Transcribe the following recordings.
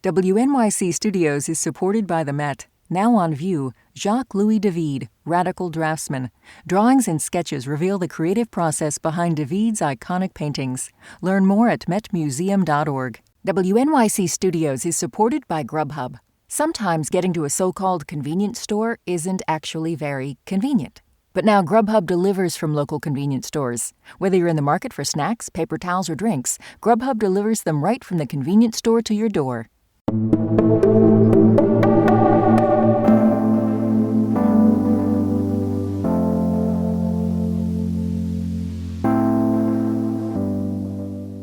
WNYC Studios is supported by the Met. Now on view, Jacques-Louis David, Radical Draftsman. Drawings and sketches reveal the creative process behind David's iconic paintings. Learn more at metmuseum.org. WNYC Studios is supported by Grubhub. Sometimes getting to a so-called convenience store isn't actually very convenient. But now Grubhub delivers from local convenience stores. Whether you're in the market for snacks, paper towels, or drinks, Grubhub delivers them right from the convenience store to your door.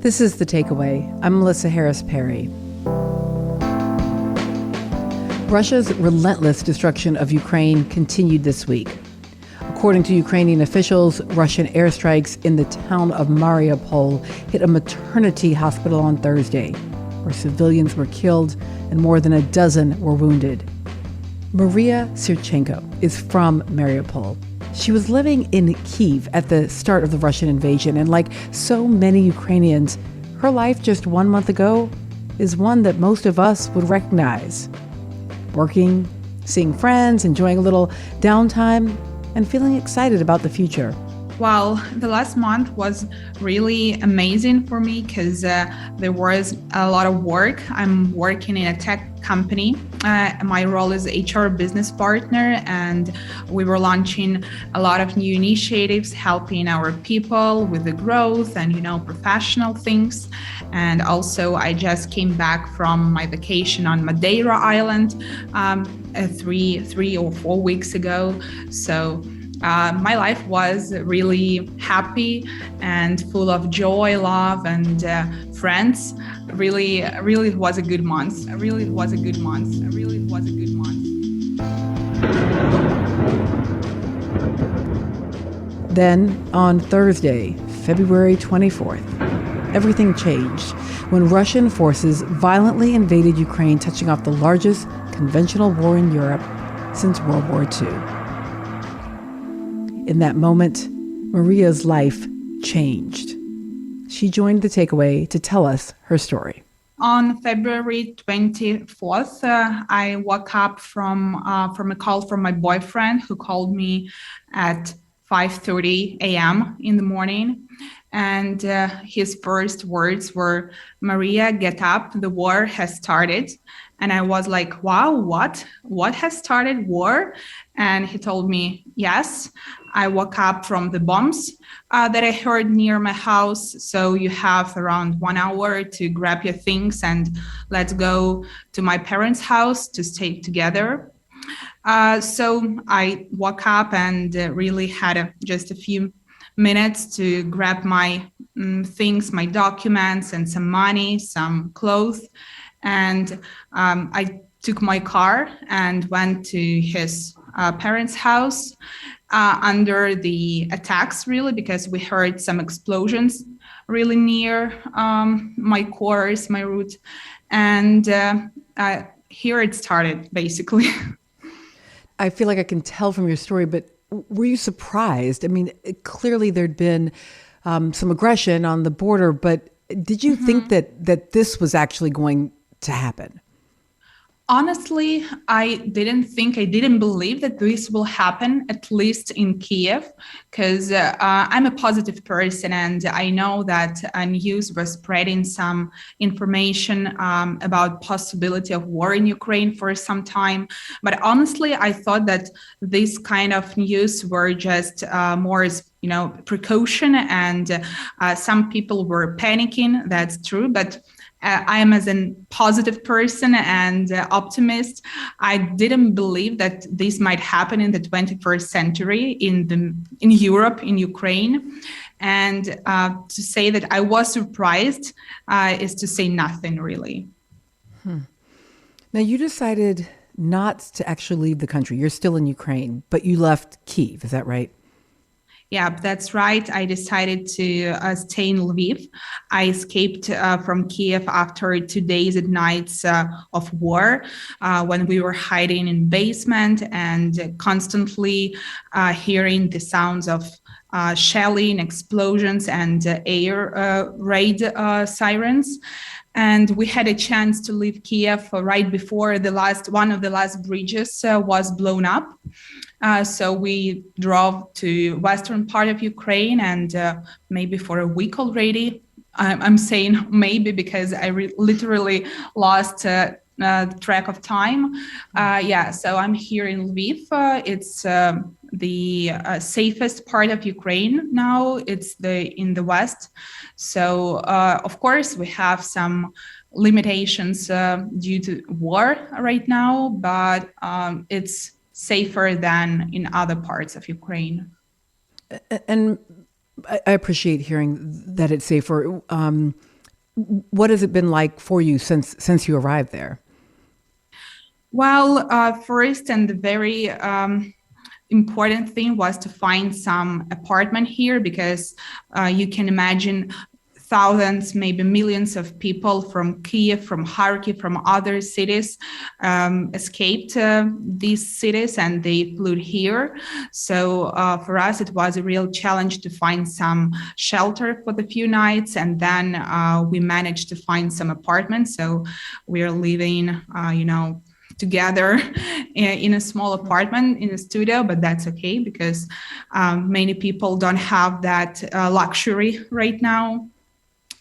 This is The Takeaway. I'm Melissa Harris Perry. Russia's relentless destruction of Ukraine continued this week. According to Ukrainian officials, Russian airstrikes in the town of Mariupol hit a maternity hospital on Thursday, where civilians were killed and more than a dozen were wounded. Mariia Sirychenko is from Mariupol. She was living in Kyiv at the start of the Russian invasion, and like so many Ukrainians, her life just 1 month ago is one that most of us would recognize. Working, seeing friends, enjoying a little downtime, and feeling excited about the future. Well, the last month was really amazing for me because there was a lot of work. I'm working in a tech company. My role is HR business partner, and we were launching a lot of new initiatives, helping our people with the growth and, professional things. And also, I just came back from my vacation on Madeira Island 3 or 4 weeks ago. So my life was really happy and full of joy, love, and friends. Really, it was a good month. Then, on Thursday, February 24th, everything changed when Russian forces violently invaded Ukraine, touching off the largest conventional war in Europe since World War II. In that moment, Maria's life changed. She joined The Takeaway to tell us her story. On February 24th, I woke up from a call from my boyfriend, who called me at 5:30 a.m. in the morning. And his first words were, "Mariia, get up, the war has started." And I was like, wow, what has started, war? And he told me, yes. I woke up from the bombs that I heard near my house. So you have around 1 hour to grab your things and let's go to my parents' house to stay together. So I woke up and really had just a few minutes to grab my things, my documents, and some money, some clothes. And I took my car and went to his parents' house under the attacks, really, because we heard some explosions really near my course, my route. And here it started, basically. I feel like I can tell from your story, but were you surprised? I mean, clearly there'd been some aggression on the border, but did you think that this was actually going to happen? Honestly, I didn't believe that this will happen, at least in Kyiv, because I'm a positive person, and I know that news was spreading some information about possibility of war in Ukraine for some time. But honestly, I thought that this kind of news were just more as precaution, and some people were panicking. That's true, but I am as a positive person and optimist. I didn't believe that this might happen in the 21st century in Europe, in Ukraine. And to say that I was surprised is to say nothing, really. Now, you decided not to actually leave the country. You're still in Ukraine, but you left Kyiv. Is that right? Yeah, that's right. I decided to stay in Lviv. I escaped from Kyiv after 2 days and nights of war, when we were hiding in basement and constantly hearing the sounds of shelling, explosions, and air raid sirens. And we had a chance to leave Kyiv right before one of the last bridges was blown up. So we drove to western part of Ukraine, and maybe for a week already. I'm saying maybe because I literally lost track of time. So I'm here in Lviv. It's the safest part of Ukraine now. It's in the west. So of course we have some limitations due to war right now, but it's safer than in other parts of Ukraine. And I appreciate hearing that it's safer. What has it been like for you since you arrived there? Well, first and the very important thing was to find some apartment here, because you can imagine thousands, maybe millions of people from Kyiv, from Kharkiv, from other cities escaped these cities and they flew here. So for us, it was a real challenge to find some shelter for the few nights. And then we managed to find some apartments. So we're living, together in a small apartment in a studio, but that's okay because many people don't have that luxury right now.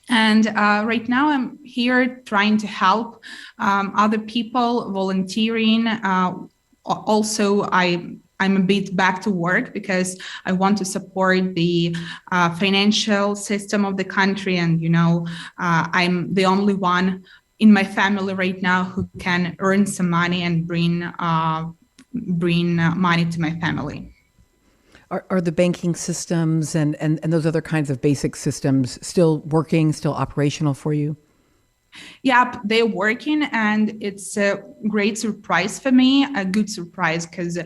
And right now I'm here trying to help other people, volunteering. Also, I'm a bit back to work because I want to support the financial system of the country. And, I'm the only one in my family right now who can earn some money and bring money to my family. Are the banking systems and those other kinds of basic systems still working, still operational for you? Yeah, they're working, and it's a great surprise for me, a good surprise, because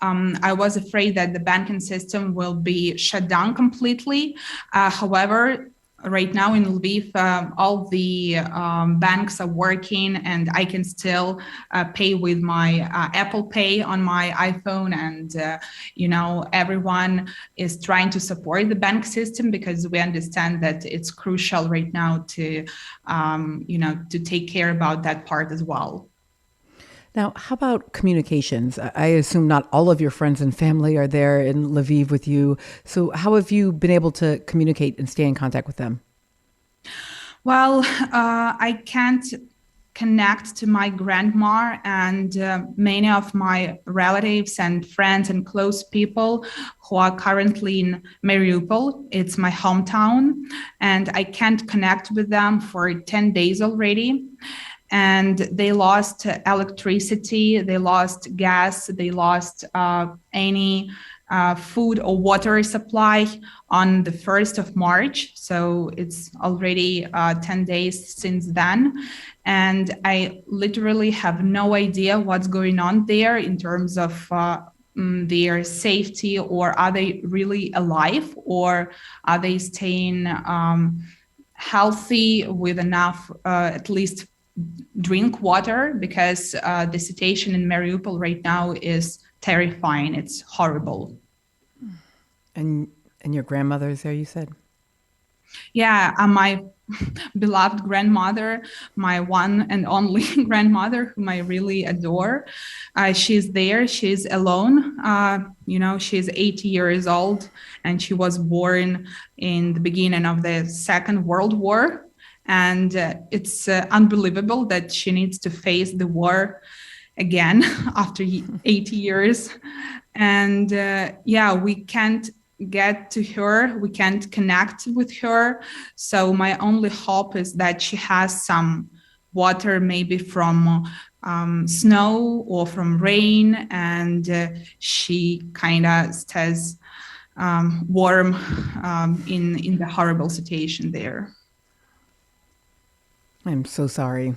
I was afraid that the banking system will be shut down completely. However, right now in Lviv, all the banks are working, and I can still pay with my Apple Pay on my iPhone. And, everyone is trying to support the bank system because we understand that it's crucial right now to take care about that part as well. Now, how about communications? I assume not all of your friends and family are there in Lviv with you. So how have you been able to communicate and stay in contact with them? Well, I can't connect to my grandma and many of my relatives and friends and close people who are currently in Mariupol. It's my hometown, and I can't connect with them for 10 days already. And they lost electricity, they lost gas, they lost any food or water supply on the 1st of March. So it's already 10 days since then. And I literally have no idea what's going on there in terms of their safety, or are they really alive, or are they staying healthy with enough, at least drink water, because the situation in Mariupol right now is terrifying. It's horrible. And your grandmother's there, you said? Yeah, my beloved grandmother, my one and only grandmother, whom I really adore. She's there. She's alone. She's 80 years old, and she was born in the beginning of the Second World War. And it's unbelievable that she needs to face the war again after 80 years. And we can't get to her. We can't connect with her. So my only hope is that she has some water, maybe from snow or from rain, and she kind of stays warm in the horrible situation there. I'm so sorry.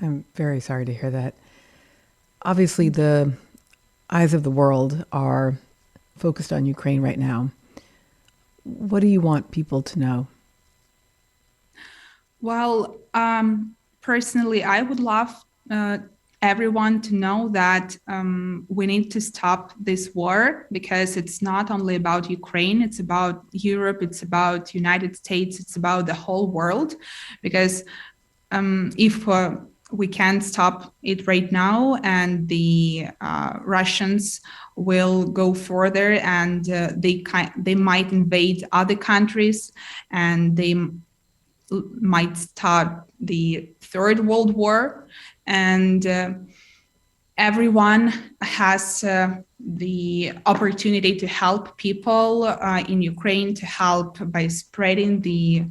I'm very sorry to hear that. Obviously, the eyes of the world are focused on Ukraine right now. What do you want people to know? Well, personally, I would love everyone to know that we need to stop this war, because it's not only about Ukraine, it's about Europe, it's about United States, it's about the whole world, because if we can't stop it right now, and the Russians will go further, and they might invade other countries, and they might start the Third World War, and everyone has the opportunity to help people in Ukraine, to help by spreading the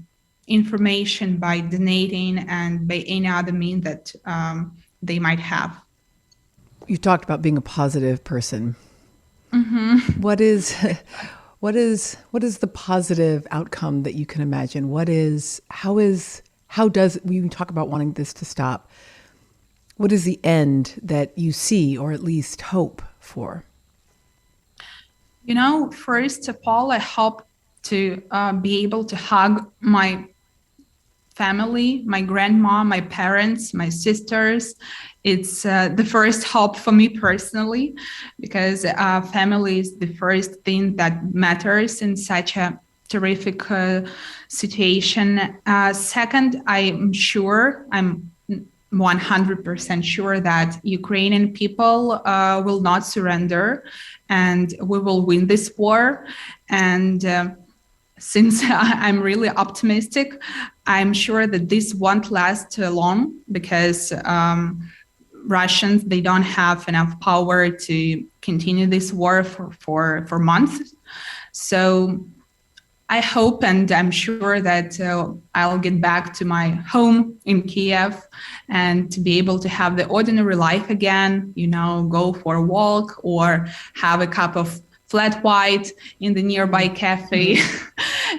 information, by donating, and by any other means that they might have. You talked about being a positive person. Mm-hmm. What is the positive outcome that you can imagine? How does we talk about wanting this to stop? What is the end that you see, or at least hope for? First of all, I hope to be able to hug my family, my grandma, my parents, my sisters. It's the first hope for me personally, because family is the first thing that matters in such a terrific situation. Second, I'm 100% sure that Ukrainian people will not surrender, and we will win this war. And since I'm really optimistic, I'm sure that this won't last long, because Russians, they don't have enough power to continue this war for months. So I hope, and I'm sure that I'll get back to my home in Kyiv and to be able to have the ordinary life again, go for a walk or have a cup of flat white in the nearby cafe.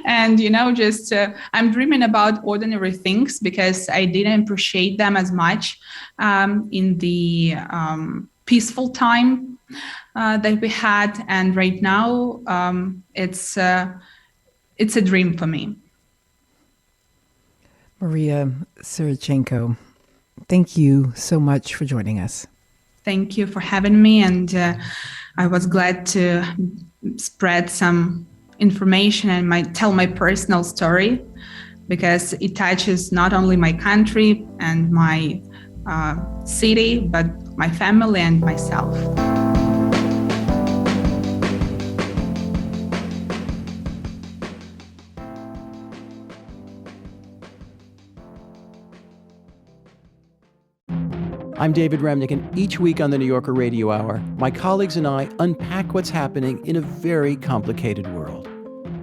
And, just I'm dreaming about ordinary things, because I didn't appreciate them as much in the peaceful time that we had. And right now, it's a dream for me. Mariia Sirychenko, thank you so much for joining us. Thank you for having me. And I was glad to spread some information and tell my personal story, because it touches not only my country and my city, but my family and myself. I'm David Remnick, and each week on the New Yorker Radio Hour, my colleagues and I unpack what's happening in a very complicated world.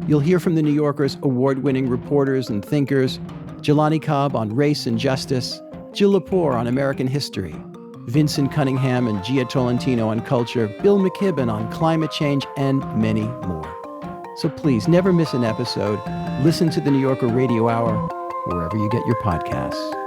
You'll hear from the New Yorker's award-winning reporters and thinkers, Jelani Cobb on race and justice, Jill Lepore on American history, Vincent Cunningham and Gia Tolentino on culture, Bill McKibben on climate change, and many more. So please, never miss an episode. Listen to the New Yorker Radio Hour wherever you get your podcasts.